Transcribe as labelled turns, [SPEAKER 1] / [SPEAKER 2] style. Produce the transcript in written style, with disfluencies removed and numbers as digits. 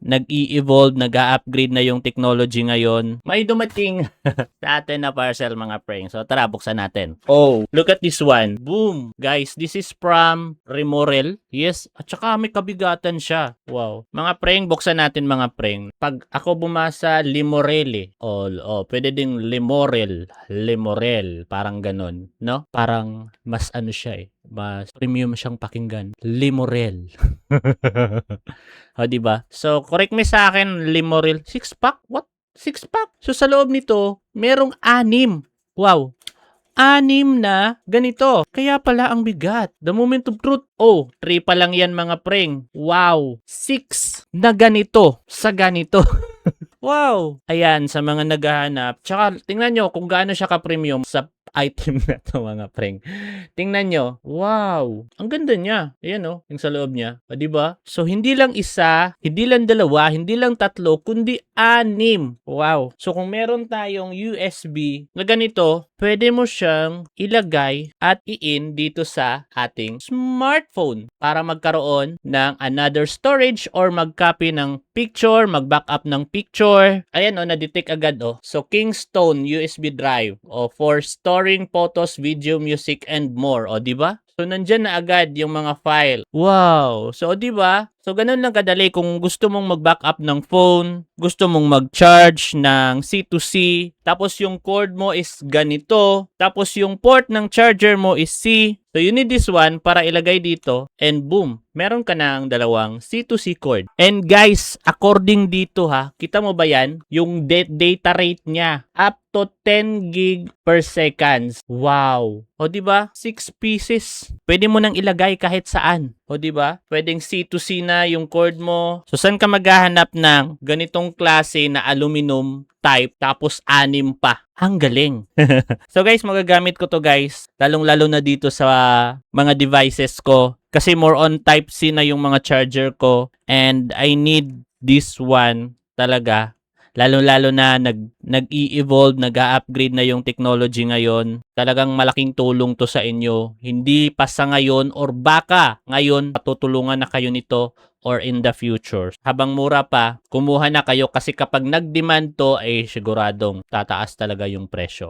[SPEAKER 1] nag-i-evolve, nag-a-upgrade na yung technology ngayon. May dumating sa atin na parcel mga preng. So tara, buksan natin. Oh, look at this one. Boom! Guys, this is from Remorel. Yes, at saka may kabigatan siya. Wow. Mga preng, buksan natin mga preng. Pag ako bumasa Limorele, pwede ding Limorel, parang ganon, no? Parang mas ano siya mas premium siyang pakinggan. Limorel. O, diba? So, correct me sa akin, Limorel. 6-pack? What? 6-pack? So, sa loob nito, merong 6. Wow. 6 na ganito. Kaya pala ang bigat. The moment of truth. 3 pa lang yan mga preng. Wow. 6 na ganito sa ganito. Wow. Ayan, sa mga naghahanap. Tsaka, tingnan nyo kung gaano siya ka-premium sa item na to mga preng. Tingnan nyo. Wow. Ang ganda niya. Ayan yung sa loob niya. O, diba? So, hindi lang isa, hindi lang dalawa, hindi lang 3, kundi 6. Wow. So, kung meron tayong USB na ganito, pwede mo siyang ilagay at i-in dito sa ating smartphone para magkaroon ng another storage or mag-copy ng picture, mag-backup ng picture. Ayan na-detect agad So, Kingston USB drive for storing photos, video, music, and more. Di ba? So, nandyan na agad yung mga file. Wow! So, di ba? So, ganun lang kadali kung gusto mong mag-backup ng phone, gusto mong mag-charge ng C2C, tapos yung cord mo is ganito, tapos yung port ng charger mo is C. So, you need this one para ilagay dito, and boom, meron ka ng dalawang C2C cord. And guys, according dito kita mo ba yan? Yung data rate niya, up to 10 gig per seconds. Wow! O, diba? 6 pieces. Pwede mo nang ilagay kahit saan. O, diba? Pwedeng C2C na yung cord mo. So, saan ka maghahanap ng ganitong klase na aluminum type tapos 6 pa? Ang galing. So, guys, magagamit ko to guys. Lalong-lalo na dito sa mga devices ko. Kasi more on Type-C na yung mga charger ko. And I need this one talaga. Lalo-lalo na nag-i-evolve, nag-a-upgrade na yung technology ngayon. Talagang malaking tulong to sa inyo. Hindi pa sa ngayon or baka ngayon patutulungan na kayo nito or in the future. Habang mura pa, kumuha na kayo kasi kapag nag-demand to ay siguradong tataas talaga yung presyo.